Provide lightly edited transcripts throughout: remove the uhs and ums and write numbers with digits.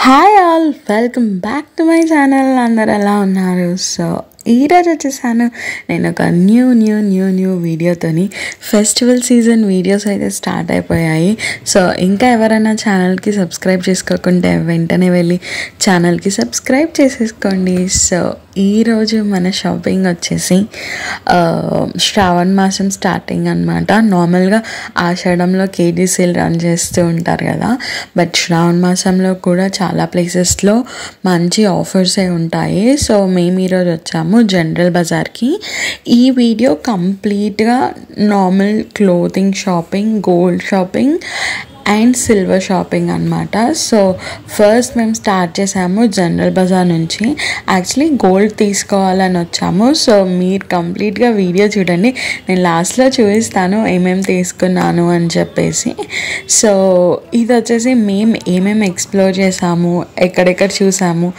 Hi all, welcome back to my channel. అందరు ఎలా ఉన్నారు? సో ఈరోజు వచ్చేసాను నేను ఒక న్యూ వీడియోతోని. ఫెస్టివల్ సీజన్ వీడియోస్ అయితే స్టార్ట్ అయిపోయాయి. సో ఇంకా ఎవరైనా ఛానల్కి సబ్స్క్రైబ్ చేసుకోకుంటే వెంటనే వెళ్ళి ఛానల్కి సబ్స్క్రైబ్ చేసేసుకోండి. సో ఈరోజు మన షాపింగ్ వచ్చేసి శ్రావణ మాసం స్టార్టింగ్ అనమాట. నార్మల్గా ఆషాఢంలో కేజీ సేల్ రన్ చేస్తూ ఉంటారు కదా, బట్ శ్రావణ మాసంలో కూడా చాలా ప్లేసెస్లో మంచి ఆఫర్సే ఉంటాయి. సో మేము ఈరోజు వచ్చాము జనరల్ బజార్కి. ఈ వీడియో కంప్లీట్గా normal clothing shopping, gold shopping and silver shopping అనమాట. సో ఫస్ట్ మేము స్టార్ట్ చేసాము జనరల్ బజార్ నుంచి. యాక్చువల్లీ గోల్డ్ తీసుకోవాలని వచ్చాము. సో మీరు కంప్లీట్గా వీడియో చూడండి, నేను లాస్ట్లో చూపిస్తాను ఏమేమి తీసుకున్నాను అని చెప్పేసి. సో ఇది వచ్చేసి మేము ఏమేమి ఎక్స్ప్లోర్ చేసాము, ఎక్కడెక్కడ చూసాము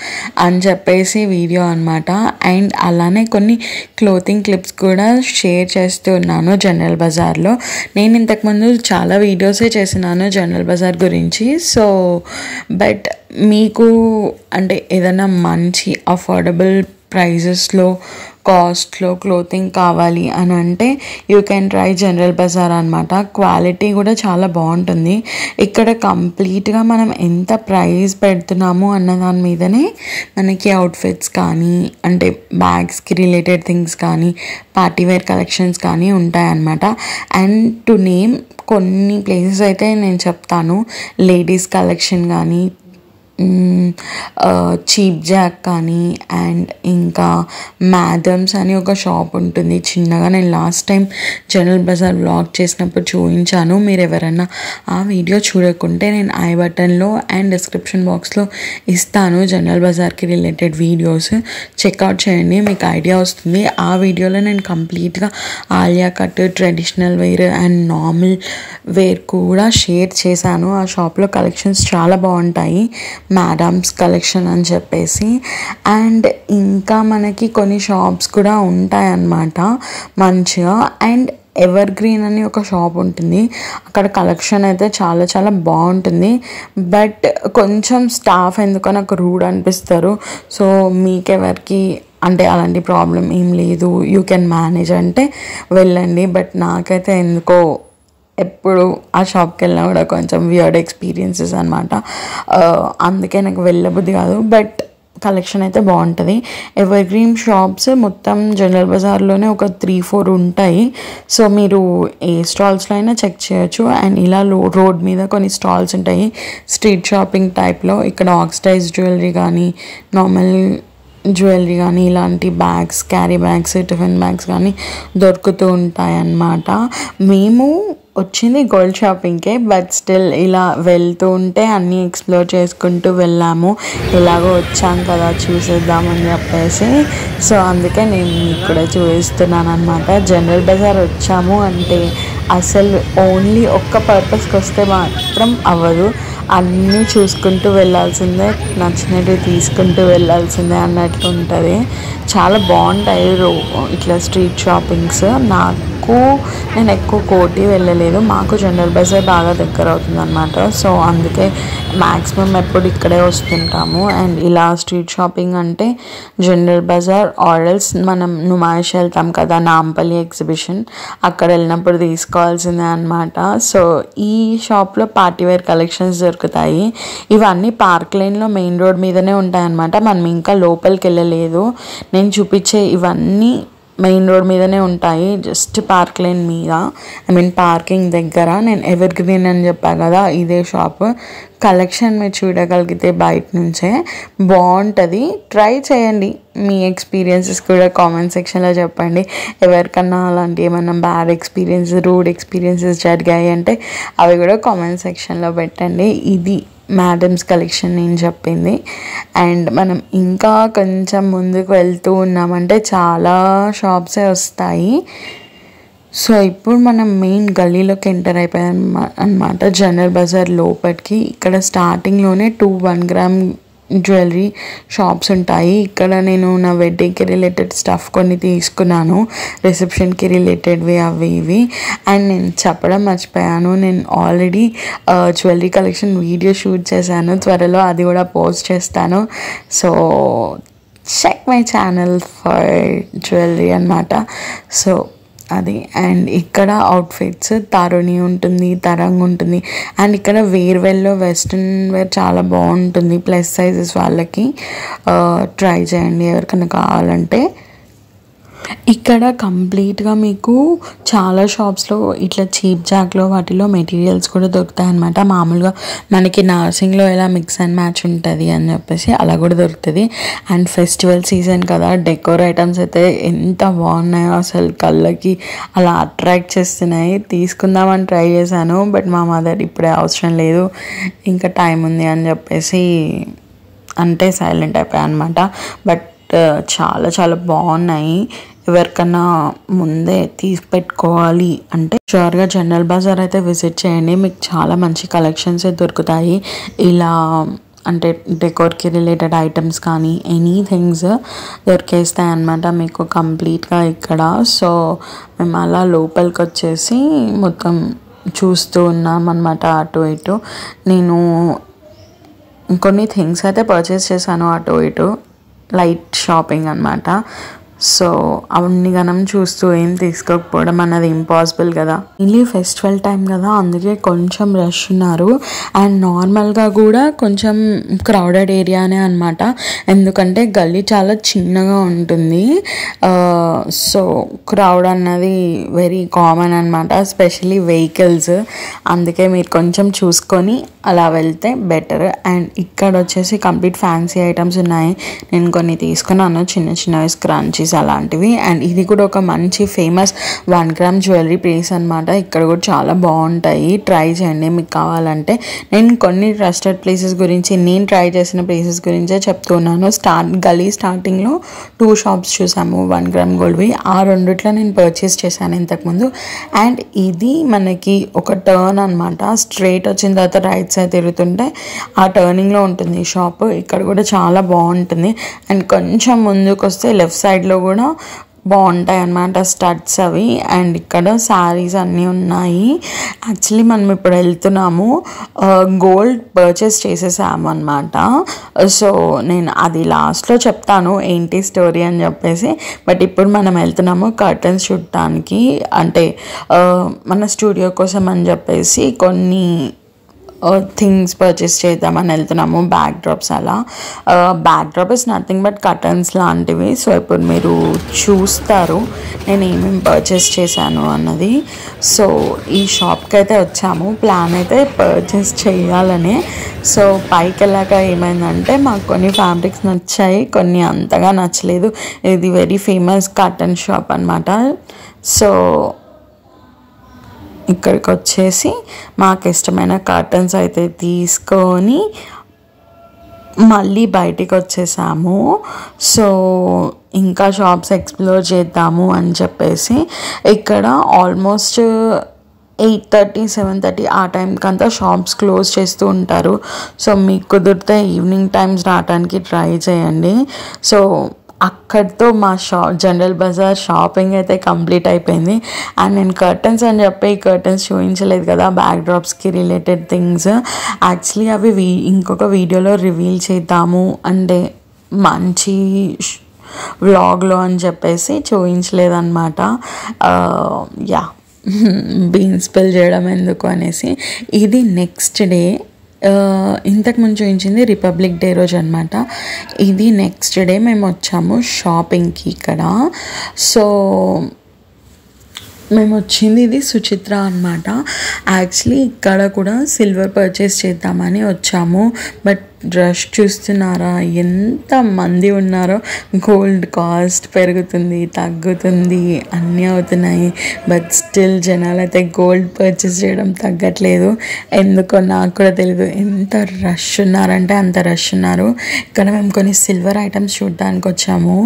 అని చెప్పేసి వీడియో అనమాట. అండ్ అలానే కొన్ని క్లోతింగ్ క్లిప్స్ కూడా షేర్ చేస్తున్నాను జనరల్ బజార్లో. నేను ఇంతకుముందు చాలా వీడియోసే చేసినాను జనరల్ బజార్ గురించి. సో బట్ మీకు అంటే ఏదైనా మంచి అఫోర్డబుల్ ప్రైజెస్లో, కాస్ట్లో క్లోతింగ్ కావాలి అని అంటే you can try General Bazaar అనమాట. క్వాలిటీ కూడా చాలా బాగుంటుంది. ఇక్కడ కంప్లీట్గా మనం ఎంత ప్రైస్ పెడుతున్నాము అన్న దాని మీదనే మనకి అవుట్ఫిట్స్ కానీ, అంటే బ్యాగ్స్కి రిలేటెడ్ థింగ్స్ కానీ, పార్టీవేర్ కలెక్షన్స్ కానీ ఉంటాయన్నమాట. అండ్ టు నేమ్ కొన్ని ప్లేసెస్ అయితే నేను చెప్తాను. లేడీస్ కలెక్షన్ కానీ, చీప్ జాక్ కానీ, అండ్ ఇంకా మ్యాడమ్స్ అని ఒక షాప్ ఉంటుంది చిన్నగా. నేను last time General Bazaar vlog చేసినప్పుడు చూపించాను. మీరు ఎవరైనా ఆ వీడియో చూడకుంటే నేను ఐ బటన్లో అండ్ డిస్క్రిప్షన్ బాక్స్లో ఇస్తాను జనరల్ బజార్కి రిలేటెడ్ వీడియోస్. చెక్అవుట్ చేయండి, మీకు ఐడియా వస్తుంది. ఆ వీడియోలో నేను కంప్లీట్గా Alia cut, traditional wear and normal wear కూడా షేర్ చేశాను. ఆ షాప్లో కలెక్షన్స్ చాలా బాగుంటాయి, మేడమ్స్ కలెక్షన్ అని చెప్పేసి. అండ్ ఇంకా మనకి కొన్ని షాప్స్ కూడా ఉంటాయన్నమాట మంచిగా. అండ్ ఎవర్ గ్రీన్ అని ఒక షాప్ ఉంటుంది, అక్కడ కలెక్షన్ అయితే చాలా చాలా బాగుంటుంది. బట్ కొంచెం స్టాఫ్ ఎందుకో నాకు రూడ్ అనిపిస్తారు. సో మీకెవరికి అంటే అలాంటి ప్రాబ్లం ఏం లేదు, యూ కెన్ మేనేజ్ అంటే వెళ్ళండి. బట్ నాకైతే ఎందుకో ఎప్పుడు ఆ షాప్కి వెళ్ళినా కూడా కొంచెం వియర్డ్ ఎక్స్పీరియన్సెస్ అనమాట. అందుకే నాకు వెళ్ళబుద్ధి కాదు. బట్ కలెక్షన్ అయితే బాగుంటుంది. ఎవర్ గ్రీన్ షాప్స్ మొత్తం జనరల్ బజార్లోనే ఒక 3-4 ఉంటాయి. సో మీరు ఏ స్టాల్స్లో అయినా చెక్ చేయొచ్చు. అండ్ ఇలా రోడ్ మీద కొన్ని స్టాల్స్ ఉంటాయి స్ట్రీట్ షాపింగ్ టైప్లో. ఇక్కడ ఆక్సిడైజ్ జ్యువెలరీ కానీ, నార్మల్ జ్యువెలరీ కానీ, ఇలాంటి bags, carry bags, tiffin bags కానీ దొరుకుతూ ఉంటాయి అన్నమాట. మేము వచ్చింది గోల్డ్ షాపింగ్కే, బట్ స్టిల్ ఇలా వెళ్తూ ఉంటే అన్నీ ఎక్స్ప్లోర్ చేసుకుంటూ వెళ్ళాము. ఎలాగో వచ్చాం కదా చూసేద్దామని చెప్పేసి. సో అందుకే నేను మీకు కూడా చూపిస్తున్నాను అనమాట. జనరల్ బజార్ వచ్చాము అంటే అసలు ఓన్లీ ఒక్క పర్పస్కి వస్తే మాత్రం అవ్వదు, అన్నీ చూసుకుంటూ వెళ్ళాల్సిందే, నచ్చినట్టు తీసుకుంటూ వెళ్ళాల్సిందే అన్నట్లు ఉంటుంది. చాలా బాగుంటాయి ఇట్లా స్ట్రీట్ షాపింగ్స్. నేను ఎక్కువ కోటి వెళ్ళలేదు, మాకు జనరల్ బజార్ బాగా దగ్గర అవుతుంది అనమాట. సో అందుకే మ్యాక్సిమం ఎప్పుడు ఇక్కడే వస్తుంటాము. అండ్ ఇలా స్ట్రీట్ షాపింగ్ అంటే జనరల్ బజార్ ఆర్ఎల్స్ మనం నుమాయిష్ వెళ్తాం కదా, నాంపల్లి ఎగ్జిబిషన్, అక్కడ వెళ్ళినప్పుడు తీసుకోవాల్సిందే అనమాట. సో ఈ షాప్లో పార్టీవేర్ కలెక్షన్స్ దొరుకుతాయి. ఇవన్నీ పార్క్ లైన్లో మెయిన్ రోడ్ మీదనే ఉంటాయి అన్నమాట. మనం ఇంకా లోపలికి వెళ్ళలేదు. నేను చూపించే ఇవన్నీ మెయిన్ రోడ్ మీదనే ఉంటాయి, జస్ట్ పార్క్ లైన్ మీద, పార్కింగ్ దగ్గర. నేను ఎవర్ గ్రీన్ అని చెప్పాను కదా, ఇదే షాప్. కలెక్షన్ మీరు చూడగలిగితే బయట నుంచే బాగుంటుంది. ట్రై చేయండి, మీ ఎక్స్పీరియన్సెస్ కూడా కామెంట్ సెక్షన్లో చెప్పండి. ఎవరికన్నా అలాంటి ఏమన్నా బ్యాడ్ ఎక్స్పీరియన్స్, రూడ్ ఎక్స్పీరియన్సెస్ జరిగాయి అంటే అవి కూడా కామెంట్ సెక్షన్లో పెట్టండి. ఇది మేడమ్స్ కలెక్షన్ నేను చెప్పింది. అండ్ మనం ఇంకా కొంచెం ముందుకు వెళ్తూ ఉన్నామంటే చాలా షాప్సే వస్తాయి. సో ఇప్పుడు మనం మెయిన్ గల్లీలోకి ఎంటర్ అయిపోయాం అనమాట జనరల్ బజార్ లోపలికి. ఇక్కడ స్టార్టింగ్లోనే 2 1 గ్రామ్ జ్యువెలరీ షాప్స్ ఉంటాయి. ఇక్కడ నేను నా వెడ్డింగ్కి రిలేటెడ్ స్టఫ్ కొన్ని తీసుకున్నాను, రిసెప్షన్కి రిలేటెడ్వి అవి ఇవి. అండ్ నేను చెప్పడం మర్చిపోయాను, నేను already jewellery collection video shoot చేశాను, త్వరలో అది కూడా పోస్ట్ చేస్తాను. So check my channel for jewellery అనమాట. సో అది. అండ్ ఇక్కడ అవుట్ఫిట్స్ తరుణి ఉంటుంది, తరంగ్ ఉంటుంది. అండ్ ఇక్కడ వేర్వెల్లో వెస్ట్రన్ వేర్ చాలా బాగుంటుంది, ప్లస్ సైజెస్ వాళ్ళకి ట్రై చేయండి ఎవరికైనా కావాలంటే. ఇక్కడ కంప్లీట్గా మీకు చాలా షాప్స్లో ఇట్లా చీప్ జాక్లో వాటిలో మెటీరియల్స్ కూడా దొరుకుతాయి అన్నమాట. మామూలుగా మనకి నర్సింగ్లో ఎలా మిక్స్ అండ్ మ్యాచ్ ఉంటుంది అని చెప్పేసి అలా కూడా దొరుకుతుంది. అండ్ ఫెస్టివల్ సీజన్ కదా, డెకోర్ ఐటమ్స్ అయితే ఎంత బాగున్నాయో అసలు, కళ్ళకి అలా అట్రాక్ట్ చేస్తున్నాయి. తీసుకుందామని ట్రై చేశాను, బట్ మా మదర్ ఇప్పుడే అవసరం లేదు, ఇంకా టైం ఉంది అని చెప్పేసి అంటే సైలెంట్ అయిపోయాయి అనమాట. బట్ చాలా చాలా బాగున్నాయి. ఎవరికన్నా ముందే తీసి పెట్టుకోవాలి అంటే షూర్గా జనరల్ బజార్ అయితే విజిట్ చేయండి, మీకు చాలా మంచి కలెక్షన్స్ దొరుకుతాయి. ఇలా అంటే డెకోర్కి రిలేటెడ్ ఐటమ్స్ కానీ ఎనీథింగ్స్ దొరికేస్తాయి అన్నమాట మీకు కంప్లీట్గా ఇక్కడ. సో మేము అలా లోపలికి వచ్చేసి మొత్తం చూస్తూ ఉన్నాం అన్నమాట అటు ఇటు. నేను కొన్ని థింగ్స్ అయితే పర్చేస్ చేశాను అటు ఇటు, లైట్ షాపింగ్ అనమాట. సో అవన్నీ గనం చూస్తూ ఏం తీసుకోకపోవడం అన్నది ఇంపాసిబుల్ కదా. ఇల్లీ ఫెస్టివల్ టైం కదా, అందుకే కొంచెం రష్ ఉన్నారు. అండ్ నార్మల్గా కూడా కొంచెం క్రౌడెడ్ ఏరియానే అనమాట, ఎందుకంటే గల్లీ చాలా చిన్నగా ఉంటుంది. సో క్రౌడ్ అన్నది వెరీ కామన్ అనమాట, ఎస్పెషలీ వెహికల్స్. అందుకే మీరు కొంచెం చూసుకొని అలా వెళ్తే బెటర్. అండ్ ఇక్కడ వచ్చేసి కంప్లీట్ ఫ్యాన్సీ ఐటమ్స్ ఉన్నాయి, నేను కొన్ని తీసుకున్నాను, చిన్న చిన్నవి స్క్రంచీస్ అలాంటివి. అండ్ ఇది కూడా ఒక మంచి ఫేమస్ 1 గ్రామ్ జ్యువెలరీ ప్లేస్ అనమాట. ఇక్కడ కూడా చాలా బాగుంటాయి, ట్రై చేయండి మీకు కావాలంటే. నేను కొన్ని ట్రస్టెడ్ ప్లేసెస్ గురించి, నేను ట్రై చేసిన ప్లేసెస్ గురించే చెప్తున్నాను. గలీ స్టార్టింగ్లో 2 షాప్స్ చూసాము 1 గ్రామ్ గోల్డ్వి, ఆ రెండిట్లో నేను పర్చేస్ చేశాను ఇంతకుముందు. అండ్ ఇది మనకి ఒక టర్న్ అనమాట, స్ట్రైట్ వచ్చిన తర్వాత రైట్ సైడ్ తిరుగుతుంటే ఆ టర్నింగ్లో ఉంటుంది ఈ షాప్. ఇక్కడ కూడా చాలా బాగుంటుంది. అండ్ కొంచెం ముందుకు వస్తే లెఫ్ట్ సైడ్లో కూడా బాగుంటాయి అన్నమాట స్టడ్స్ అవి. అండ్ ఇక్కడ శారీస్ అన్నీ ఉన్నాయి. యాక్చువల్లీ మనం ఇప్పుడు వెళ్తున్నాము, గోల్డ్ పర్చేస్ చేసేసాము అనమాట. సో నేను అది లాస్ట్లో చెప్తాను ఏంటి స్టోరీ అని చెప్పేసి. బట్ ఇప్పుడు మనం వెళ్తున్నాము కర్టన్స్ చూడటానికి, అంటే మన స్టూడియో కోసం అని చెప్పేసి కొన్ని థింగ్స్ పర్చేస్ చేద్దామని వెళ్తున్నాము, బ్యాక్ డ్రాప్స్ అలా. Back drop is nothing but curtains లాంటివి. సో ఇప్పుడు మీరు చూస్తారు నేను ఏమేమి పర్చేస్ చేశాను అన్నది. సో ఈ షాప్కి అయితే వచ్చాము, ప్లాన్ అయితే పర్చేస్ చేయాలని. సో పైకి వెళ్ళాక ఏమైందంటే మాకు కొన్ని ఫ్యాబ్రిక్స్ నచ్చాయి, కొన్ని అంతగా నచ్చలేదు. ఇది వెరీ ఫేమస్ కర్టన్ షాప్ అనమాట. సో ఇక్కడికి వచ్చేసి మాకు ఇష్టమైన కర్టన్స్ అయితే తీసుకొని మళ్ళీ బయటికి వచ్చేసాము. సో ఇంకా షాప్స్ ఎక్స్ప్లోర్ చేద్దాము అని చెప్పేసి ఇక్కడ ఆల్మోస్ట్ 8:30, 7:30 ఆ టైంకి అంతా షాప్స్ క్లోజ్ చేస్తూ ఉంటారు. సో మీకు కుదిరితే ఈవినింగ్ టైమ్స్ రావడానికి ట్రై చేయండి. సో అక్కడితో మా జనరల్ బజార్ షాపింగ్ అయితే కంప్లీట్ అయిపోయింది. అండ్ నేను కర్టన్స్ అని చెప్పి ఈ కర్టన్స్ చూపించలేదు కదా, బ్యాక్ డ్రాప్స్కి రిలేటెడ్ థింగ్స్. యాక్చువల్లీ అవి ఇంకొక వీడియోలో రివీల్ చేద్దాము అంటే మంచి వ్లాగ్లో అని చెప్పేసి చూపించలేదన్నమాట. యా బీన్ స్పెల్ చేయడం ఎందుకు అనేసి. ఇది నెక్స్ట్ డే, ఇంతకుముందు చూపించింది రిపబ్లిక్ డే రోజు అనమాట. ఇది నెక్స్ట్ డే మేము వచ్చాము షాపింగ్కి ఇక్కడ. సో మేము వచ్చింది ఇది సుచిత్ర అనమాట. యాక్చువల్లీ ఇక్కడ కూడా సిల్వర్ పర్చేస్ చేద్దామని వచ్చాము, బట్ రష్ చూస్తున్నారా ఎంత మంది ఉన్నారో. గోల్డ్ కాస్ట్ పెరుగుతుంది తగ్గుతుంది అన్నీ అవుతున్నాయి, బట్ స్టిల్ జనాలు అయితే గోల్డ్ పర్చేస్ చేయడం తగ్గట్లేదు. ఎందుకో నాకు కూడా తెలియదు, ఎంత రష్ ఉన్నారంటే అంత రష్ ఉన్నారు. ఇక్కడ మేము కొన్ని సిల్వర్ ఐటమ్స్ చూడడానికి వచ్చాము.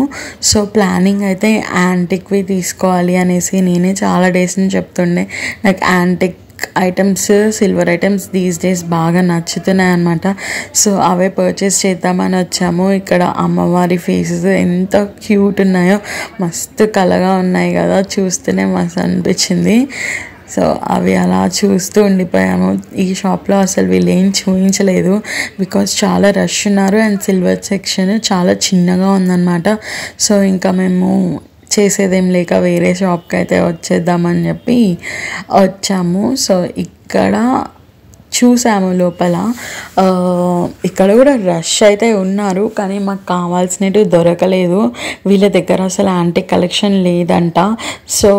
సో ప్లానింగ్ అయితే యాంటిక్వి తీసుకోవాలి అనేసి నేనే చాలా డేస్ నుంచి చెప్తుండే, నాకు antique items, silver items these days బాగా నచ్చుతున్నాయి అన్నమాట. సో అవే పర్చేస్ చేద్దామని వచ్చాము. ఇక్కడ అమ్మవారి ఫేసెస్ ఎంత క్యూట్ ఉన్నాయో, మస్తు కలగా ఉన్నాయి కదా, చూస్తూనే మస్తు అనిపించింది. సో అవి అలా చూస్తూ ఉండిపోయాము. ఈ షాప్లో అసలు వీళ్ళు ఏం చూపించలేదు బికాజ్ చాలా రష్ ఉన్నారు అండ్ సిల్వర్ సెక్షన్ చాలా చిన్నగా ఉందన్నమాట. సో ఇంకా మేము చేసేదేం లేక వేరే షాప్కి అయితే వచ్చేద్దామని చెప్పి వచ్చాము. సో ఇక్కడ చూసాము లోపల, ఇక్కడ కూడా రష్ అయితే ఉన్నారు కానీ మాకు కావాల్సినవి దొరకలేదు. వీళ్ళ దగ్గర అసలు యాంటిక్ కలెక్షన్ లేదంట. సో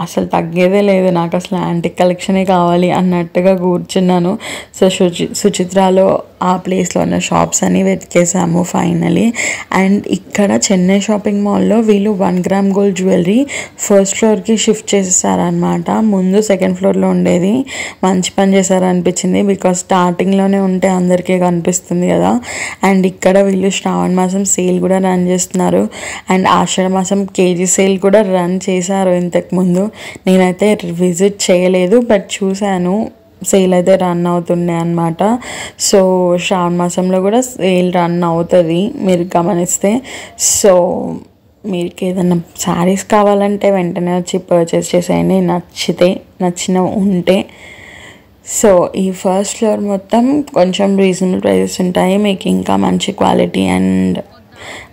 అసలు తగ్గేదే లేదు, నాకు అసలు యాంటిక్ కలెక్షనే కావాలి అన్నట్టుగా కూర్చున్నాను. సో సుచిత్రాలో ఆ ప్లేస్లో ఉన్న షాప్స్ అన్నీ వెతికేసాము ఫైనలీ. అండ్ ఇక్కడ చెన్నై షాపింగ్ మాల్లో వీళ్ళు 1 గ్రామ్ గోల్డ్ జ్యువెలరీ ఫస్ట్ ఫ్లోర్కి షిఫ్ట్ చేసేసారనమాట. ముందు సెకండ్ ఫ్లోర్లో ఉండేది. మంచి పని చేశారనిపించింది బికాస్ స్టార్టింగ్లోనే ఉంటే అందరికీ కనిపిస్తుంది కదా. అండ్ ఇక్కడ వీళ్ళు శ్రావణ మాసం సేల్ కూడా రన్ చేస్తున్నారు అండ్ ఆషాఢ మాసం కేజీ సేల్ కూడా రన్ చేశారు ఇంతకుముందు. నేనైతే విజిట్ చేయలేదు బట్ చూశాను, సేల్ అయితే రన్ అవుతుండే అనమాట. సో శ్రావణ మాసంలో కూడా సేల్ రన్ అవుతుంది మీరు గమనిస్తే. సో మీకు ఏదైనా శారీస్ కావాలంటే వెంటనే వచ్చి పర్చేస్ చేసేయండి నచ్చిన ఉంటే. సో ఈ ఫస్ట్ ఫ్లోర్ మొత్తం కొంచెం రీజనబుల్ ప్రైజెస్ ఉంటాయి. మీకు ఇంకా మంచి క్వాలిటీ అండ్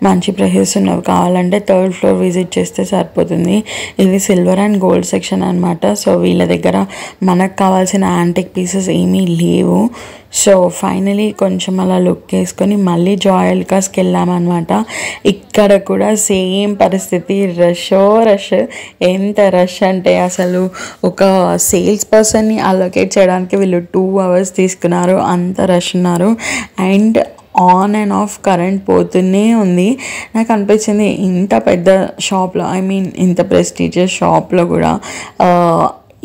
మంచి ప్రైసెస్ ఉన్నవి కావాలంటే థర్డ్ ఫ్లోర్ విజిట్ చేస్తే సరిపోతుంది. ఇది సిల్వర్ అండ్ గోల్డ్ సెక్షన్ అనమాట. సో వీళ్ళ దగ్గర మనకు కావాల్సిన యాంటిక్ పీసెస్ ఏమీ లేవు. సో ఫైనలీ కొంచెం అలా లుక్ వేసుకొని మళ్ళీ జాయల్కాస్కి వెళ్ళామన్నమాట. ఇక్కడ కూడా సేమ్ పరిస్థితి, రష్. ఎంత రష్ అంటే అసలు ఒక సేల్స్ పర్సన్ని అలొకేట్ చేయడానికి వీళ్ళు 2 hours తీసుకున్నారు, అంత రష్ ఉన్నారు. And on and of current పోతూనే ఉంది. నాకు అనిపించింది ఇంత పెద్ద షాప్లో, ఇంత ప్రెస్టీజియస్ షాప్లో కూడా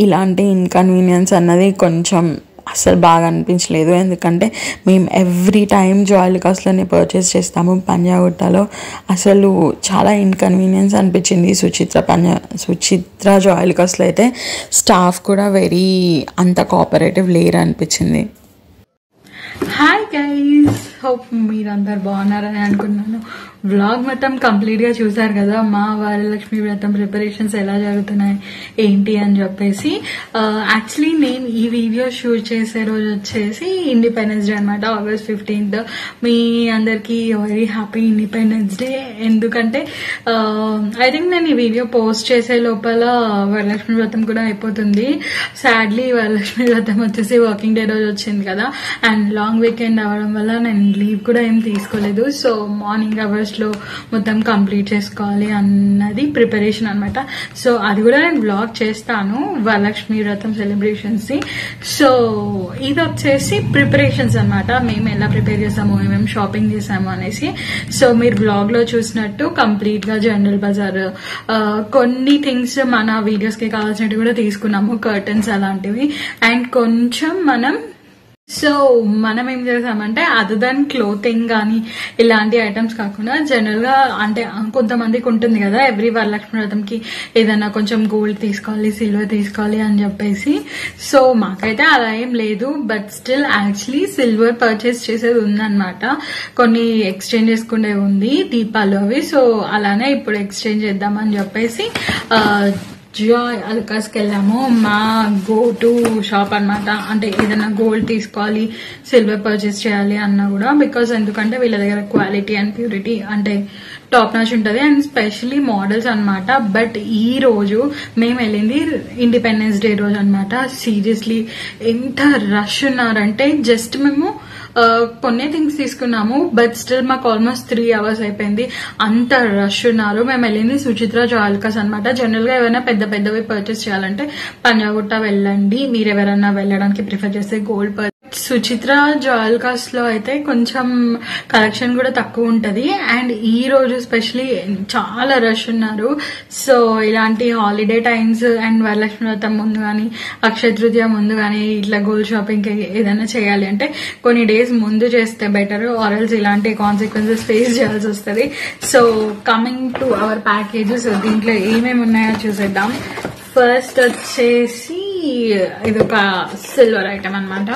ఇలాంటి ఇన్కన్వీనియన్స్ అన్నది కొంచెం అసలు బాగా అనిపించలేదు. ఎందుకంటే మేము ఎవ్రీ టైం జాయల్కాస్లోనే పర్చేస్ చేస్తాము పంజాగుట్టలో. అసలు చాలా ఇన్కన్వీనియన్స్ అనిపించింది. సుచిత్ర జాయల్కాస్లో అయితే స్టాఫ్ కూడా అంత కోఆపరేటివ్ లేరు అనిపించింది. హాయ్ గైస్, హోప్ మీరందరు బాగున్నారని అనుకున్నాను. వ్లాగ్ మొత్తం కంప్లీట్గా చూసారు కదా, మా వరలక్ష్మి వ్రతం ప్రిపరేషన్స్ ఎలా జరుగుతున్నాయి ఏంటి అని చెప్పేసి. యాక్చువల్లీ నేను ఈ వీడియో షూట్ చేసే రోజు వచ్చేసి ఇండిపెండెన్స్ డే అనమాట, August 15th. మీ అందరికీ వెరీ హ్యాపీ ఇండిపెండెన్స్ డే. ఎందుకంటే ఐ థింక్ నేను ఈ వీడియో పోస్ట్ చేసే లోపల వరలక్ష్మి వ్రతం కూడా అయిపోతుంది. సాడ్లీ వరలక్ష్మి వ్రతం వచ్చేసి వర్కింగ్ డే రోజు వచ్చింది కదా, అండ్ లాంగ్ వీకెండ్ అవడం వల్ల నేను లీవ్ కూడా ఏం తీసుకోలేదు. సో మార్నింగ్ అవర్స్ లో మొత్తం కంప్లీట్ చేసుకోవాలి అన్నది ప్రిపరేషన్ అనమాట. సో అది కూడా నేను బ్లాగ్ చేస్తాను, వరలక్ష్మి వ్రతం సెలబ్రేషన్స్ ని. సో ఇది వచ్చేసి ప్రిపరేషన్స్ అనమాట, మేము ఎలా ప్రిపేర్ చేసాము, ఏమేమి షాపింగ్ చేసాము అనేసి. సో మీరు బ్లాగ్ లో చూసినట్టు కంప్లీట్ గా జనరల్ బజార్ కొన్ని థింగ్స్ మన వీడియోస్ కి కావాల్సినవి కూడా తీసుకున్నాము, కర్టన్స్ అలాంటివి. అండ్ కొంచెం మనం ఏం చేసామంటే అదర్ దాన్ క్లోతింగ్ కానీ ఇలాంటి ఐటమ్స్ కాకుండా జనరల్ గా, అంటే కొంతమందికి ఉంటుంది కదా ఎవ్రీ వరలక్ష్మి వ్రతంకి ఏదైనా కొంచెం గోల్డ్ తీసుకోవాలి, సిల్వర్ తీసుకోవాలి అని చెప్పేసి. సో మాకైతే అలా ఏం లేదు, but still actually silver purchase చేసేది ఉందన్నమాట. కొన్ని ఎక్స్చేంజ్ చేసుకునే ఉంది దీపాలు అవి. సో అలానే ఇప్పుడు ఎక్స్చేంజ్ చేద్దామని చెప్పేసి జాయల్కాస్కి వెళ్ళాము. మా గో టు షాప్ అనమాట. అంటే ఏదైనా గోల్డ్ తీసుకోవాలి, సిల్వర్ పర్చేస్ చేయాలి అన్నా కూడా, బికాస్ ఎందుకంటే వీళ్ళ దగ్గర క్వాలిటీ అండ్ ప్యూరిటీ అంటే టాప్ నాచ్ ఉంటుంది అండ్ స్పెషలీ మోడల్స్ అనమాట. బట్ ఈ రోజు మేము వెళ్ళింది ఇండిపెండెన్స్ డే రోజు అనమాట. సీరియస్లీ ఎంత రష్ ఉన్నారంటే జస్ట్ మేము కొన్ని థింగ్స్ తీసుకున్నాము, బట్ స్టిల్ మాకు ఆల్మోస్ట్ 3 hours అయిపోయింది, అంత రష్ ఉన్నారు. మేము వెళ్ళింది సుచిత్ర జాయల్కాస్ అనమాట. జనరల్ గా ఏమైనా పెద్దవి పర్చేస్ చేయాలంటే పంజాగుట్ట వెళ్ళండి, మీరు ఎవరైనా వెళ్ళడానికి ప్రిఫర్ చేస్తే గోల్డ్ సుచిత్ర జాయల్కాస్ లో అయితే కొంచెం కలెక్షన్ కూడా తక్కువ ఉంటది. అండ్ ఈ రోజు స్పెషలీ చాలా రష్ ఉన్నారు. సో ఇలాంటి హాలిడే టైమ్స్ అండ్ వరలక్ష్మి వ్రతం ముందు కానీ అక్షయ తృతీయ ముందు కానీ ఇట్లా గోల్డ్ షాపింగ్ ఏదైనా చేయాలి అంటే కొన్ని డేస్ ముందు చేస్తే బెటర్, ఆర్ఎల్స్ ఇలాంటి కాన్సిక్వెన్సెస్ ఫేస్ చేయాల్సి వస్తుంది. So coming to our packages, దీంట్లో ఏమేమి ఉన్నాయో చూసేద్దాం. ఫస్ట్ వచ్చేసి ఇది ఒక సిల్వర్ ఐటమ్ అనమాట.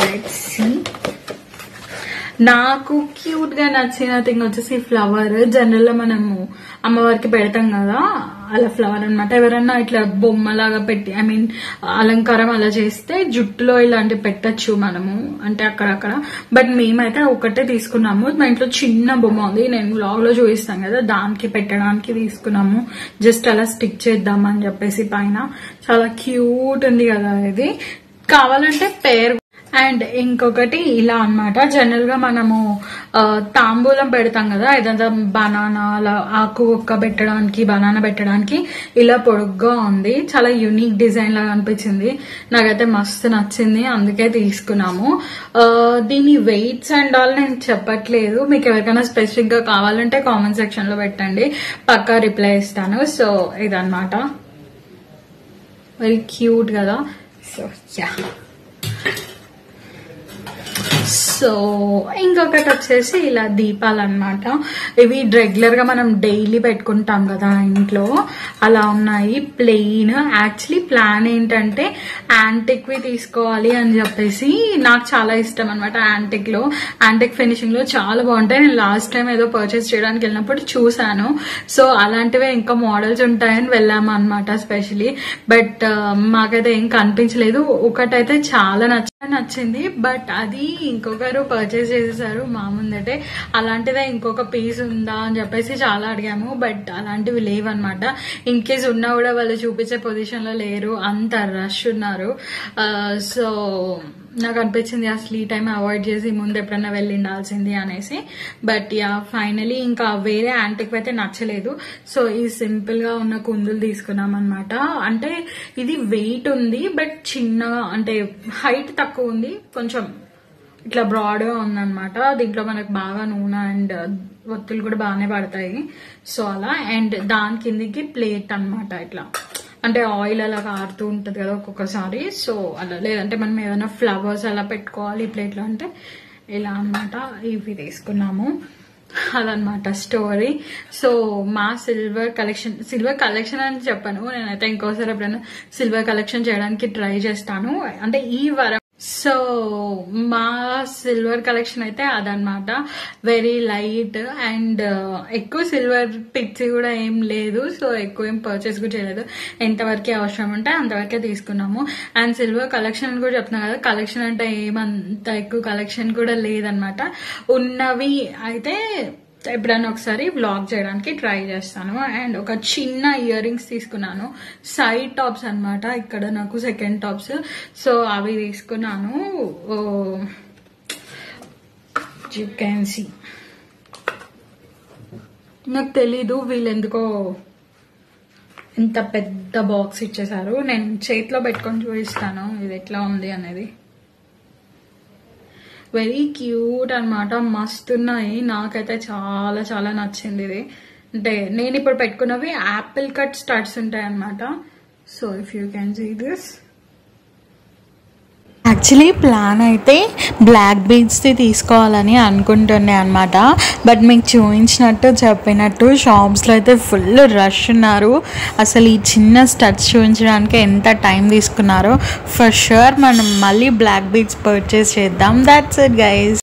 Let's see. నాకు క్యూట్ గా నచ్చిన థింగ్ వచ్చేసి ఫ్లవర్. జనరల్ గా మనము అమ్మవారికి పెడతాం కదా, అలా ఫ్లవర్ అనమాట. ఎవరన్నా ఇట్లా బొమ్మలాగా పెట్టి అలంకారం అలా చేస్తే జుట్టులో ఇలాంటివి పెట్టచ్చు మనము, అంటే అక్కడక్కడ. బట్ మేమైతే ఒకటే తీసుకున్నాము. మా ఇంట్లో చిన్న బొమ్మ ఉంది, నేను వ్లాగ్ లో చూపిస్తాను కదా, దానికి పెట్టడానికి తీసుకున్నాము. జస్ట్ అలా స్టిక్ చేద్దామని చెప్పేసి పైన. చాలా క్యూట్ ఉంది కదా ఇది. కావాలంటే పేరు. అండ్ ఇంకొకటి ఇలా అన్నమాట. జనరల్ గా మనము తాంబూలం పెడతాం కదా, ఏదంతా బనానా అలా ఆకు ఒక్క పెట్టడానికి, బనానా పెట్టడానికి ఇలా పొడుగ్గా ఉంది. చాలా యూనిక్ డిజైన్ లాగా అనిపించింది, నాకైతే మస్తు నచ్చింది, అందుకే తీసుకున్నాము. దీని వెయిట్స్ అండ్ ఆల్ నేను చెప్పట్లేదు, మీకు ఎవరికైనా స్పెసిఫిక్ గా కావాలంటే కామెంట్ సెక్షన్ లో పెట్టండి, పక్కా రిప్లై ఇస్తాను. సో ఇదన్నమాట, వెరీ క్యూట్ కదా. So yeah. సో ఇంకొకటి వచ్చేసి ఇలా దీపాలు అన్నమాట. ఇవి రెగ్యులర్ గా మనం డైలీ పెట్టుకుంటాం కదా ఇంట్లో, అలా ఉన్నాయి. ప్లెయిన్. యాక్చువల్లీ ప్లాన్ ఏంటంటే యాంటిక్ వి తీసుకోవాలి అని చెప్పేసి, నాకు చాలా ఇష్టం అనమాట యాంటిక్ లో. యాంటిక్ ఫినిషింగ్ లో చాలా బాగుంటాయి. నేను లాస్ట్ టైం ఏదో పర్చేస్ చేయడానికి వెళ్ళినప్పుడు చూసాను. సో అలాంటివే ఇంకా మోడల్స్ ఉంటాయని వెళ్ళాము అనమాట స్పెషలీ. బట్ మాకైతే ఏం కనిపించలేదు. ఒకటైతే చాలా నచ్చింది, బట్ అది ఇంకొకరు పర్చేస్ చేసేసారు మా ముందటే. అలాంటిదే ఇంకొక పీస్ ఉందా అని చెప్పేసి చాలా అడిగాము, బట్ అలాంటివి లేవన్నమాట. ఇన్ కేస్ ఉన్నా కూడా వాళ్ళు చూపించే పొజిషన్ లో లేరు, అంత రష్ ఉన్నారు. సో నాకు అనిపించింది అసలు ఈ టైం అవాయిడ్ చేసి ముందు ఎప్పుడైనా వెళ్ళి ఉండాల్సింది అనేసి. బట్ యా, ఫైనలీ ఇంకా వేరే యాంటిక్ అయితే నచ్చలేదు. సో ఈ సింపుల్ గా ఉన్న కుందులు తీసుకున్నాం అనమాట. అంటే ఇది వెయిట్ ఉంది, బట్ చిన్నగా, అంటే హైట్ తక్కువ ఉంది, కొంచెం ఇట్లా బ్రాడ్ గా ఉందన్నమాట. దీంట్లో మనకు బాగా నూనె అండ్ ఒత్తులు కూడా బాగానే పడతాయి. సో అలా. అండ్ దాని కిందికి ప్లేట్ అన్నమాట, ఇట్లా అంటే ఆయిల్ అలా కారుతూ ఉంటది కదా ఒక్కొక్కసారి. సో అలా, లేదంటే మనం ఏదైనా ఫ్లవర్స్ అలా పెట్టుకోవాలి ఈ ప్లేట్లో అంటే ఇలా అన్నమాట. ఇవి తీసుకున్నాము, అదనమాట స్టోరీ. సో మా సిల్వర్ కలెక్షన్ అని చెప్పను, నేనైతే ఇంకోసారి ఎప్పుడైనా సిల్వర్ కలెక్షన్ చేయడానికి ట్రై చేస్తాను, అంటే ఈ వారం. సో మా సిల్వర్ కలెక్షన్ అయితే అదనమాట. వెరీ లైట్ అండ్ ఎక్కువ సిల్వర్ పిక్స్ కూడా ఏం లేదు. సో ఎక్కువ ఏం పర్చేస్ కూడా చేయలేదు, ఎంతవరకే అవసరం ఉంటే అంతవరకే తీసుకున్నాము. అండ్ సిల్వర్ కలెక్షన్ కూడా చెప్తున్నా కదా, కలెక్షన్ అంటే ఏమంత ఎక్కువ కలెక్షన్ కూడా లేదనమాట. ఉన్నవి అయితే ఎప్పుడైనా ఒకసారి వ్లాగ్ చేయడానికి ట్రై చేస్తాను. అండ్ ఒక చిన్న ఇయర్ రింగ్స్ తీసుకున్నాను, సైడ్ టాప్స్ అన్నమాట. ఇక్కడ నాకు సెకండ్ టాప్స్, సో అవి తీసుకున్నాను. You can see. నాకు తెలీదు వీళ్ళు ఎందుకో ఇంత పెద్ద బాక్స్ ఇచ్చేసారు. నేను చేతిలో పెట్టుకొని చూపిస్తాను ఇది ఎట్లా ఉంది అనేది. వెరీ క్యూట్ అనమాట, మస్తు ఉన్నాయి. నాకైతే చాలా చాలా నచ్చింది ఇది. అంటే నేను ఇప్పుడు పెట్టుకున్నవి యాపిల్ కట్ స్టడ్స్ ఉంటాయి అనమాట. So if you can see this. Actually plan అయితే బ్లాక్ బీడ్స్ది తీసుకోవాలని అనుకుంటుండే అనమాట. బట్ మీకు చెప్పినట్టు షాప్స్లో అయితే ఫుల్ రష్ ఉన్నారు. అసలు ఈ చిన్న స్టడ్స్ చూపించడానికి ఎంత టైం తీసుకున్నారో. ఫర్ షూర్ మనం మళ్ళీ బ్లాక్ బీడ్స్ పర్చేస్ చేద్దాం. That's it guys.